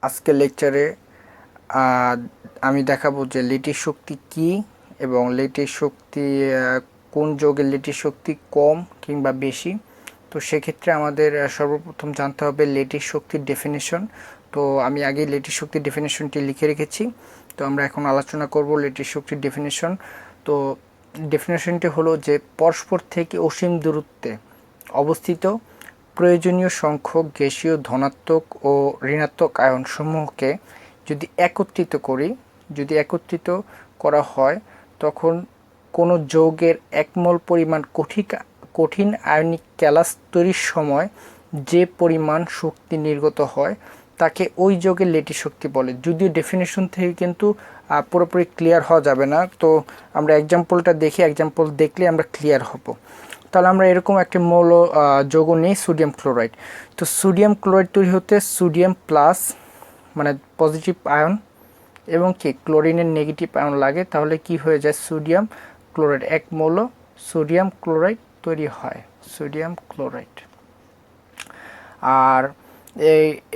আজকের লেকচারে আমি দেখাবো যে ল্যাটিস শক্তি কি এবং ল্যাটিস শক্তি কোন যৌগের ল্যাটিস শক্তি কম কিংবা বেশি। তো সেক্ষেত্রে আমাদের সর্বপ্রথম জানতে হবে ল্যাটিস শক্তির ডেফিনেশন। তো আমি আগে ল্যাটিস শক্তির ডেফিনেশনটি লিখে রেখেছি, তো আমরা এখন আলোচনা করব ল্যাটিস শক্তির ডেফিনেশন। তো ডেফিনেশনটি হলো যে পরস্পর থেকে অসীম দূরত্বে অবস্থিত প্রয়োজনীয় সংখ্যক গ্যাসীয় ধনাত্মক ও ঋণাত্মক আয়ন সমূহকে যদি একত্রিত করা হয়, তখন কোনো যৌগের এক মোল পরিমাণ কঠিন আয়নিক ক্যালাস তৈরির সময় যে পরিমাণ শক্তি নির্গত হয় তাকে ওই যৌগের ল্যাটিস শক্তি বলে। যদিও ডেফিনেশন থেকে কিন্তু পুরোপুরি ক্লিয়ার হওয়া যাবে না, তো আমরা এক্সাম্পলটা দেখলে আমরা ক্লিয়ার হব। তাহলে আমরা এরকম একটি মৌল যৌগ নিই, সোডিয়াম ক্লোরাইড। তো সোডিয়াম ক্লোরাইড তৈরি হতে সোডিয়াম প্লাস মানে পজিটিভ আয়ন এবং কি ক্লোরিনের নেগেটিভ আয়ন লাগে, তাহলে কি হয়ে যায় সোডিয়াম ক্লোরাইড, এক মৌল সোডিয়াম ক্লোরাইড তৈরি হয়, সোডিয়াম ক্লোরাইড। আর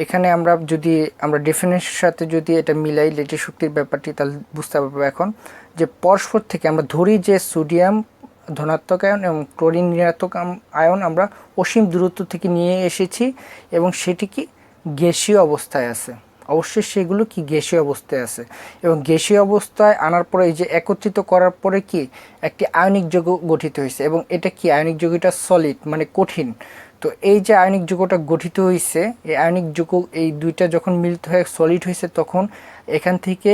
এখানে আমরা ডেফিনেশনের সাথে যদি এটা মিলাই ল্যাটিস শক্তির ব্যাপারটি, তাহলে বুঝতে পারবো এখন যে পরস্পর থেকে আমরা ধরি যে সোডিয়াম ধনাত্মক আয়ন এবং ক্লোরিন ঋণাত্মক আয়ন আমরা অসীম দূরত্ব থেকে নিয়ে এসেছি এবং সেটি কি গ্যাসীয় অবস্থায় আছে। অবশ্যই সেগুলো কি গ্যাসীয় অবস্থায় আছে এবং গ্যাসীয় অবস্থায় আনার পরে এই যে একত্রিত করার পরে কি একটি আয়নিক যৌগ গঠিত হয়েছে এবং এটা কি আয়নিক যৌগটা সলিড মানে কঠিন। তো এই যে আয়নিক যৌগটা গঠিত হয়েছে, এই আয়নিক যৌগ এই দুইটা যখন মিলিত হয়ে সলিড হয়েছে, তখন এখান থেকে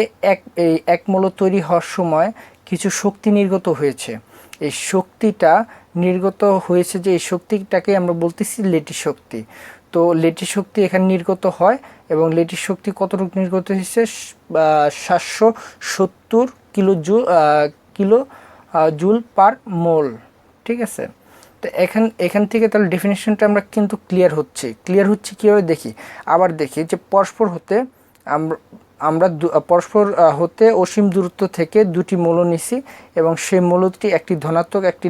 এক মৌল তৈরি হওয়ার সময় কিছু শক্তি নির্গত হয়েছে। এই শক্তিটা নির্গত হয়েছে যে এই শক্তিটাকে আমরা বলতেছি ল্যাটিস শক্তি। তো ল্যাটিস শক্তি এখানে নির্গত হয় এবং ল্যাটিস শক্তি কতটুকু নির্গত হয়েছে 770 কিলো জুল পার মোল, ঠিক আছে। তো এখান থেকে তাহলে ডেফিনেশনটা আমরা কিন্তু ক্লিয়ার হচ্ছে কীভাবে দেখি যে পরস্পর হতে অসীম দূরত্ব থেকে দুটি মৌল নিছি এবং সেই মৌলটি একটি ধনাত্মক একটি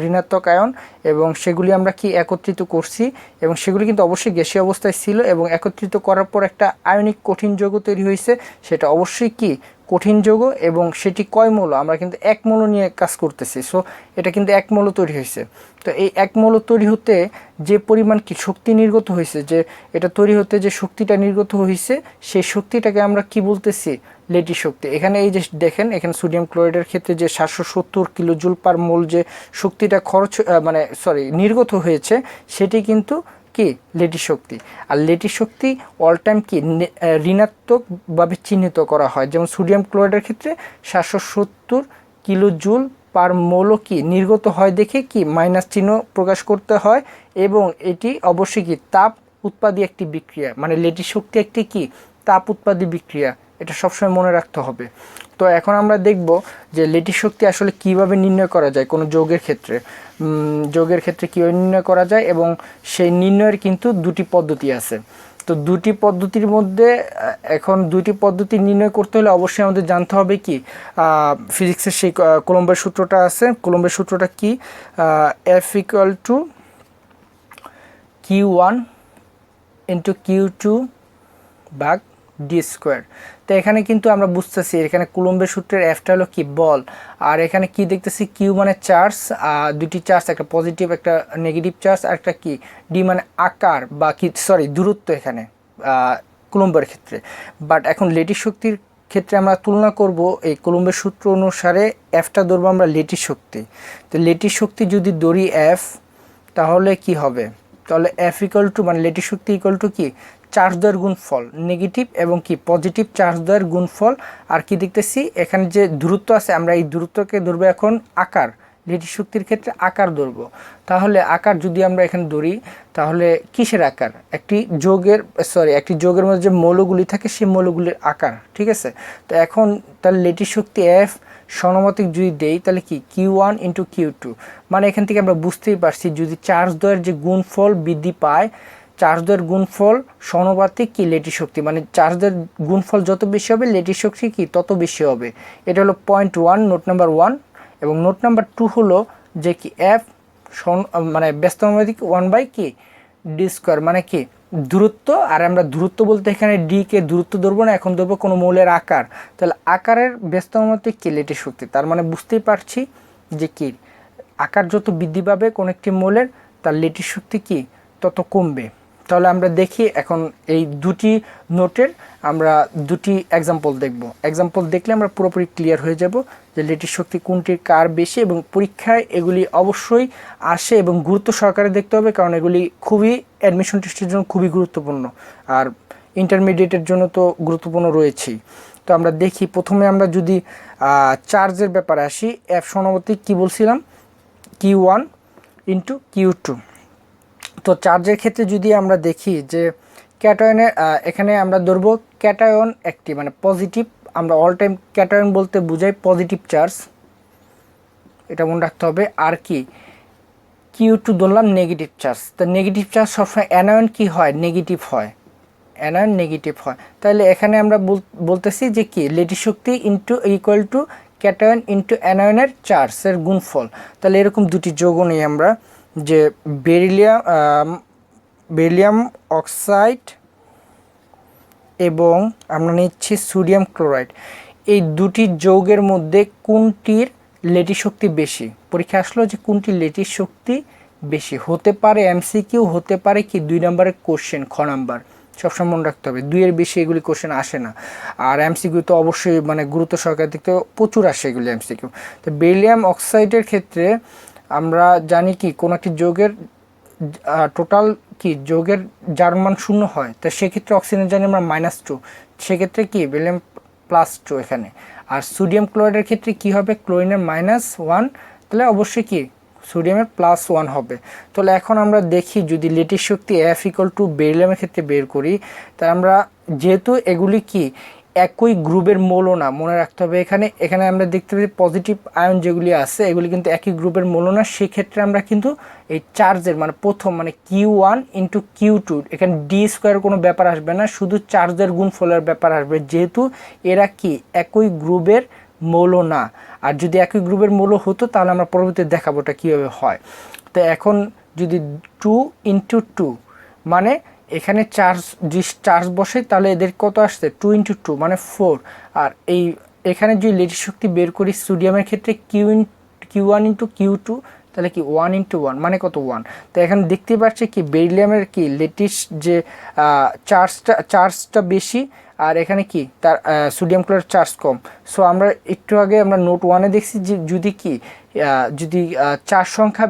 ঋণাত্মক আয়ন এবং সেগুলি আমরা কি একত্রিত করছি এবং সেগুলি কিন্তু অবশ্যই গ্যাসীয় অবস্থায় ছিল এবং একত্রিত করার পর একটা আয়নিক কঠিন যৌগ তৈরি হয়েছে। সেটা অবশ্যই কি কঠিন যৌগ এবং সেটি কয় মৌল, আমরা কিন্তু এক মৌল নিয়ে কাজ করতেছি। সো এটা কিন্তু এক মৌল তৈরি হয়েছে। তো এই এক মৌল তৈরি হতে যে পরিমাণ কি শক্তি নির্গত হয়েছে, যে এটা তৈরি হতে যে শক্তিটা নির্গত হয়েছে, সেই শক্তিটাকে আমরা কি বলতেছি ল্যাটিস শক্তি। এখানে এই যে দেখেন, এখানে সোডিয়াম ক্লোরাইডের ক্ষেত্রে যে 770 কিলো জুল পার মোল যে শক্তিটা নির্গত হয়েছে, সেটি কিন্তু কি ল্যাটিস শক্তি। আর ল্যাটিস শক্তি অল টাইম কি ঋণাত্মকভাবে চিহ্নিত করা হয়, যেমন সোডিয়াম ক্লোরাইডের ক্ষেত্রে 770 কিলো জুল পার মোল কি নির্গত হয় দেখে কি মাইনাস চিহ্ন প্রকাশ করতে হয় এবং এটি অবশ্যই কি তাপ উৎপাদী একটি বিক্রিয়া, মানে ল্যাটিস শক্তি একটি কি তাপ উৎপাদী বিক্রিয়া, এটা সবসময় মনে রাখতে হবে। তো এখন আমরা দেখব যে ল্যাটিস শক্তি আসলে কিভাবে নির্ণয় করা যায় কোনো যৌগের ক্ষেত্রে কীভাবে নির্ণয় করা যায় এবং সেই নির্ণয়ের কিন্তু দুটি পদ্ধতি আছে। তো দুটি পদ্ধতির মধ্যে এখন দুটি পদ্ধতি নির্ণয় করতে হলে অবশ্যই আমাদের জানতে হবে কি ফিজিক্সের সেই কুলম্বের সূত্রটা আছে। কুলম্বের সূত্রটা কি, F = Q1 × Q2 ভাগ d²। তো এখানে কিন্তু আমরা বুঝতেছি এখানে কুলম্বের সূত্রের এফটা হলো কি বল, আর এখানে কি দেখতেছি কিউ মানে চার্জ, দুটি চার্জ, একটা পজিটিভ একটা নেগেটিভ চার্জ, আর একটা কি ডি মানে আকার বা কি দূরত্ব এখানে কুলম্বের ক্ষেত্রে। বাট এখন ল্যাটিস শক্তির ক্ষেত্রে আমরা তুলনা করব এই কুলম্বের সূত্র অনুসারে এফটা ধরবো আমরা ল্যাটিস শক্তি। তো ল্যাটিস শক্তি যদি ধরি এফ, তাহলে কি হবে, তাহলে F = মানে ল্যাটিস শক্তি কি চার্জ দ্বয়ের গুণফল, নেগেটিভ এবং কি পজিটিভ চার্জ দ্বয়ের গুণফল। আর কি দেখতেছি এখানে যে দূরত্ব আছে, আমরা এই দূরত্বকে ধরবো এখন আকার, ল্যাটিস শক্তির ক্ষেত্রে আকার ধরবো। তাহলে আকার যদি আমরা এখানে ধরি, তাহলে কিসের আকার, একটি যৌগের মধ্যে যে মৌলগুলি থাকে সেই মৌলগুলির আকার, ঠিক আছে। তো এখন তাহলে ল্যাটিস শক্তি F সমানুপাতিক যদি দেই, তাহলে কি Q1 × Q2, মানে এখান থেকে আমরা বুঝতেই পারছি যদি চার্জ দ্বয়ের যে গুণফল বৃদ্ধি পায়, চার্জ দ্বয়ের গুণফল সমানুপাতিক কি ল্যাটিস শক্তি, মানে চার্জ দ্বয়ের গুণফল যত বেশি হবে ল্যাটিস শক্তি কি তত বেশি হবে। এটা হলো পয়েন্ট 1, নোট নাম্বার 1। এবং নোট নাম্বার 2 হলো যে কি F মানে ব্যস্ত সমানুপাতিক 1/d², মানে কি দূরত্ব, আর আমরা দূরত্ব বলতে এখানে ডি কে দূরত্ব ধরবো না, এখন ধরবো কোনো মৌলের আকার। তাহলে আকারের ব্যস্তমতে কি লেটিস শক্তি, তার মানে বুঝতেই পারছি যে কি আকার যত বৃদ্ধি পাবে কোনো একটি মৌলের তার লেটিস শক্তি কি তত কমবে। তাহলে আমরা দেখি এখন এই দুটি নোটের আমরা দুটি এক্সাম্পল দেখব। এক্সাম্পল দেখলে আমরা পুরোপুরি ক্লিয়ার হয়ে যাব যে লেটিস শক্তি কোনটির কার বেশি, এবং পরীক্ষায় এগুলি অবশ্যই আসে এবং গুরুত্ব সহকারে দেখতে হবে, কারণ এগুলি খুবই অ্যাডমিশন টেস্টের জন্য খুবই গুরুত্বপূর্ণ, আর ইন্টারমিডিয়েটের জন্য তো গুরুত্বপূর্ণ রয়েছেই। তো আমরা দেখি প্রথমে আমরা যদি চার্জের ব্যাপারে আসি, এফ সমানুপাতিক কী বলছিলাম, Q1 ইন্টু Q2। তো চার্জের ক্ষেত্রে যদি আমরা দেখি যে ক্যাটায়নের এখানে আমরা ধরবো ক্যাটায়ন একটি মানে পজিটিভ, আমরা অল টাইম ক্যাটায়ন বলতে বোঝাই পজিটিভ চার্জ, এটা মনে রাখতে হবে। আর কি Q2 ধরলাম নেগেটিভ চার্জ, তো নেগেটিভ চার্জ সবসময় অ্যানায়ন কি হয় নেগেটিভ হয়, অ্যানায়ন নেগেটিভ হয়। তাহলে এখানে আমরা বলতেছি যে কি লেটিস শক্তি into equal to cation into অ্যানায়নের চার্জের গুণফল। তাহলে এরকম দুটি যৌগ নিই আমরা, যে বেরিলিয়াম অক্সাইড এবং আমরা নিচ্ছি সোডিয়াম ক্লোরাইড, এই দুটি যৌগের মধ্যে কোনটির লেটিস শক্তি বেশি। পরীক্ষা আসলো যে কোনটির লেটিস শক্তি বেশি, হতে পারে এমসিকিউ, হতে পারে কি 2 নম্বরের কোশ্চেন খ নাম্বার, সবসময় মনে রাখতে হবে 2 এর বেশি এগুলি কোশ্চেন আসে না। আর এমসিকিউ তো অবশ্যই মানে গুরুত্ব সহকারে দেখতে প্রচুর আসে এগুলি এমসিকিউ। তো বেরিলিয়াম অক্সাইডের ক্ষেত্রে আমরা জানি কি কোনো একটি যৌগের টোটাল কি যৌগের যার মান 0 হয়, তো সেক্ষেত্রে অক্সিজেন জানি আমরা -2, সেক্ষেত্রে কি বেরিলিয়াম +2 এখানে। আর সোডিয়াম ক্লোরাইডের ক্ষেত্রে কি হবে, ক্লোরিনের -1, তাহলে অবশ্যই কি সোডিয়ামের +1 হবে। তাহলে এখন আমরা দেখি যদি লেটিস শক্তি F = বেরিলিয়ামের ক্ষেত্রে বের করি, তাহলে আমরা যেহেতু এগুলি কি একই গ্রুপের মৌলও না, মনে রাখতে হবে এখানে আমরা দেখতে পাচ্ছি পজিটিভ আয়ন যেগুলি আছে এগুলি কিন্তু একই গ্রুপের মৌল না, সেক্ষেত্রে আমরা কিন্তু এই চার্জের মানে প্রথম মানে Q1 ইন্টু Q2 এখানে ডি স্কোয়ার কোনো ব্যাপার আসবে না, শুধু চার্জের গুণফলের ব্যাপার আসবে, যেহেতু এরা কি একই গ্রুপের মৌল না। আর যদি একই গ্রুপের মৌল হতো তাহলে আমরা পরবর্তীতে দেখাবো এটা কীভাবে হয়। তো এখন যদি 2 ইন্টু 2 মানে এখানে চার্জ বসে, তাহলে এদের কত আসছে 2 ইন্টু 2 মানে 4। আর এখানে যদি লেটিস শক্তি বের করি সোডিয়ামের ক্ষেত্রে Q1 ইন্টু Q2, তাহলে কি 1 ইন্টু 1 মানে কত 1। তো এখানে দেখতে পাচ্ছি কি বেরিলিয়ামের কি লেটিস যে চার্জটা বেশি, আর এখানে কি তার সোডিয়াম ক্লোরাইড চার্জ কম। সো আমরা একটু আগে আমরা নোট 1-এ দেখছি যে যদি চার্জ সংখ্যা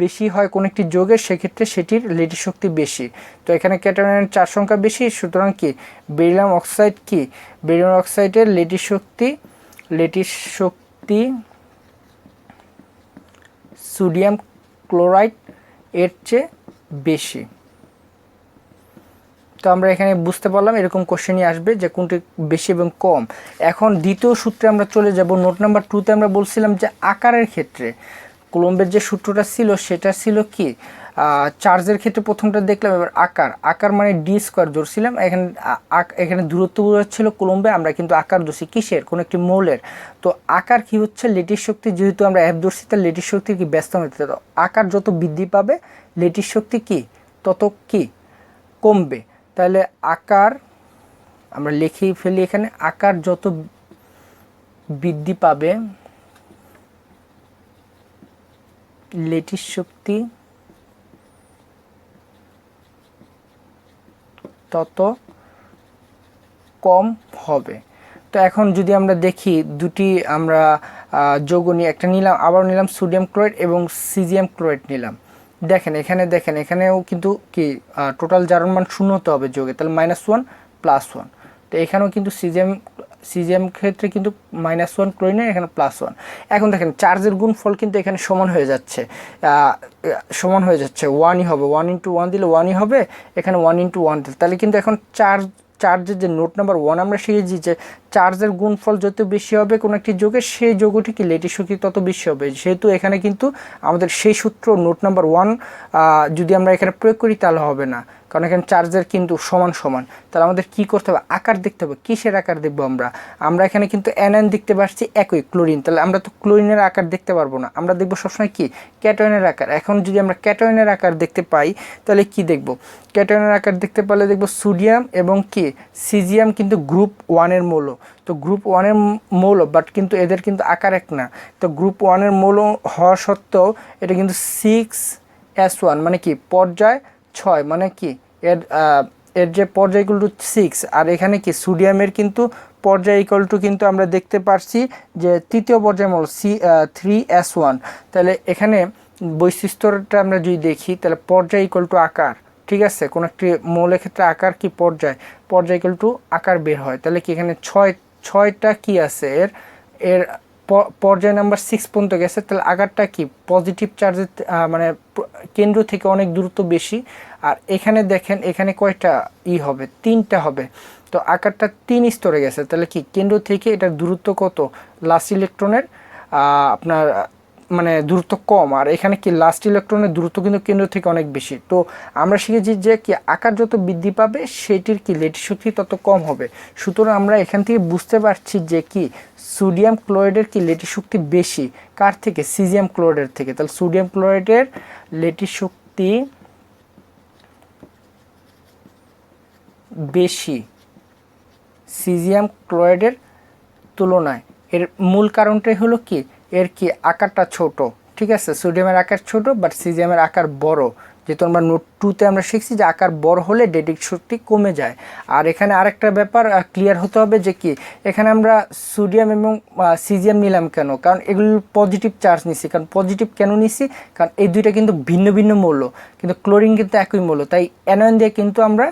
বেশি হয় কোনো একটি যৌগের, সেক্ষেত্রে সেটির লেটিস শক্তি বেশি। তো এখানে ক্যাটায়নের চার্জ সংখ্যা বেশি, সুতরাং কি বেরিলিয়াম অক্সাইডের লেটিস শক্তি সোডিয়াম ক্লোরাইড এর চেয়ে বেশি। তো আমরা এখানে বুঝতে পারলাম এরকম কোশ্চেনই আসবে যে কোনটি বেশি এবং কম। এখন দ্বিতীয় সূত্রে আমরা চলে যাব। নোট নাম্বার 2-তে আমরা বলছিলাম যে আকারের ক্ষেত্রে কুলম্বের যে সূত্রটা ছিল সেটা ছিল কি চার্জের ক্ষেত্রে প্রথমটা দেখলাম, এবার আকার মানে ডি স্কোয়ার ধরছিলাম, এখানে দূরত্ব ছিল কুলম্বে, আমরা কিন্তু আকার ধরছি কিসের কোনো একটি মৌলের। তো আকার কি হচ্ছে লেটিস শক্তি, যেহেতু আমরা এফ ধরছি তার লেটিস শক্তি কি ব্যস্ত হতে, আকার যত বৃদ্ধি পাবে লেটিস শক্তি কি তত কি কমবে। তাহলে আকার আমরা লিখেই ফেলি, এখানে আকার যত বৃদ্ধি পাবে লেটিস শক্তি তত কম হবে। তো এখন যদি আমরা দেখি দুটি আমরা যৌগ নিয়ে একটা নিলাম, আবার নিলাম সোডিয়াম ক্লোরাইড এবং সিজিয়াম ক্লোরাইড নিলাম। দেখেন এখানেও কিন্তু কি টোটাল জারণ মান 0 হতে হবে যোগে, তাহলে -1 +1। তো এখানেও কিন্তু সিজিএম ক্ষেত্রে কিন্তু -1 ক্লোরিনের, এখানে +1। এখন দেখেন চার্জের গুণফল কিন্তু এখানে সমান হয়ে যাচ্ছে 1ই হবে, 1 ইন্টু 1 দিলে 1ই হবে, এখানে 1 ইন্টু 1 দিলে, তাহলে কিন্তু এখন চার্জের যে নোট নাম্বার 1 আমরা শিখেছি যে চার্জের গুণফল যত বেশি হবে কোনো একটি যৌগের, সেই যৌগটি কি লেটিস শক্তি তত বেশি হবে। সেহেতু এখানে কিন্তু আমাদের সেই সূত্র নোট নাম্বার 1 যদি আমরা এখানে প্রয়োগ করি তাহলে হবে না, কারণ এখানে চার্জের কিন্তু সমান সমান। তাহলে আমাদের কি করতে হবে, আকার দেখতে হবে। কিসের আকার দেখবো আমরা এখানে কিন্তু অ্যানায়ন দেখতে পাচ্ছি একই ক্লোরিন, তাহলে আমরা তো ক্লোরিনের আকার দেখতে পারবো না, আমরা দেখবো সবসময় কি ক্যাটায়নের আকার। এখন যদি আমরা ক্যাটায়নের আকার দেখতে পাই তাহলে কি দেখব, ক্যাটায়নের আকার দেখতে পারলে দেখবো সোডিয়াম এবং কি সিজিয়াম কিন্তু গ্রুপ 1-এর মৌল। তো গ্রুপ 1-এর মৌল, বাট কিন্তু এদের কিন্তু আকার এক না। তো গ্রুপ 1-এর মৌল হওয়া সত্ত্বেও এটা কিন্তু 6s1 মানে কি পর্যায় 6, মানে কি এর যে পর্যায় ইকুয়াল টু 6, আর এখানে কি সোডিয়ামের কিন্তু পর্যায় ইকুয়াল টু কিন্তু আমরা দেখতে পারছি যে তৃতীয় পর্যায় মৌল C3s1। তাহলে এখানে বৈশিষ্ট্যটা আমরা যদি দেখি তাহলে পর্যায় ইকুয়াল টু আকার, ঠিক আছে। কোনো একটি মৌলের ক্ষেত্রে আকার কি পর্যায় ইকুয়াল টু আকার বের হয়। তাহলে কি এখানে ছয়টা কি আছে, এর পর্যায় নাম্বার 6 পর্যন্ত গেছে, তাহলে আকারটা কি পজিটিভ চার্জের মানে কেন্দ্র থেকে অনেক দূরত্ব বেশি। আর এখানে দেখেন এখানে কয়টা হবে, 3টা হবে। তো আকারটা 3 স্তরে গেছে, তাহলে কি কেন্দ্র থেকে এটার দূরত্ব কত, লাস্ট ইলেকট্রনের আপনার মানে দূরত্ব কম, আর এখানে কি লাস্ট ইলেকট্রনের দূরত্ব কিন্তু কেন্দ্র থেকে অনেক বেশি। তো আমরা শিখেছি যে কি আকার যত বৃদ্ধি পাবে সেটির কি লেটিস শক্তি তত কম হবে। সুতরাং আমরা এখান থেকে বুঝতে পারছি যে কি সোডিয়াম ক্লোরাইডের কি লেটিস শক্তি বেশি কার থেকে, সিজিয়াম ক্লোরাইডের থেকে। তাহলে সোডিয়াম ক্লোরাইডের লেটিস শক্তি বেশি সিজিয়াম ক্লোরাইডের তুলনায়। এর মূল কারণটাই হলো কি এর কি আকারটা ছোট, ঠিক আছে। সোডিয়ামের আকার ছোট বাট সিজিয়ামের আকার বড়, যেহেতু আমরা নোট 2-তে আমরা শিখছি যে আকার বড় হলে ডেডিক শক্তি কমে যায়। আর এখানে আরেকটা ব্যাপার ক্লিয়ার হতে হবে যে কি এখানে আমরা সোডিয়াম এবং সিজিয়াম নিলাম কেন, কারণ এগুলো পজিটিভ চার্জ নিছি। কারণ পজিটিভ কেন নিছি, কারণ এই দুইটা কিন্তু ভিন্ন ভিন্ন মৌল, কিন্তু ক্লোরিন কিন্তু একই মৌল, তাই অ্যানায়ন দিয়ে কিন্তু আমরা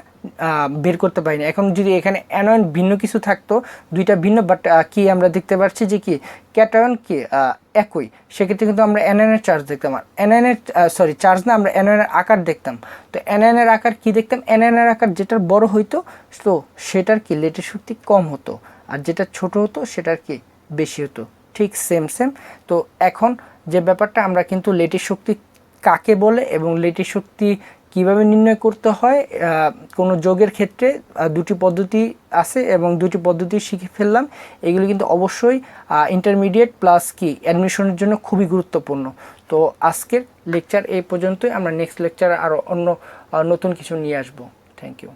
বের করতে পারি না। এখন যদি এখানে অ্যানায়ন ভিন্ন কিছু থাকতো, দুইটা ভিন্ন বাট কি আমরা দেখতে পাচ্ছি যে কি ক্যাটায়ন কি একই, সেক্ষেত্রে কিন্তু আমরা অ্যানায়নের চার্জ দেখতাম, আর অ্যানায়নের চার্জ না, আমরা অ্যানায়নের আকার দেখতাম। তো অ্যানায়নের আকার কি দেখতাম, অ্যানায়নের আকার যেটার বড় হইতো তো সেটার কি লেটিস শক্তি কম হতো, আর যেটা ছোট হতো সেটার কি বেশি হতো, ঠিক সেম। তো এখন যে ব্যাপারটা আমরা কিন্তু লেটিস শক্তি কাকে বলে এবং লেটিস শক্তি কিভাবে নির্ণয় করতে হয় কোনো যোগের ক্ষেত্রে দুটি পদ্ধতি আছে এবং দুটি পদ্ধতি শিখে ফেললাম। এগুলো কিন্তু অবশ্যই ইন্টারমিডিয়েট প্লাস কি অ্যাডমিশনের জন্য খুবই গুরুত্বপূর্ণ। তো আজকের লেকচার এই পর্যন্তই, আমরা নেক্সট লেকচারে আরও অন্য নতুন কিছু নিয়ে আসবো। Thank you.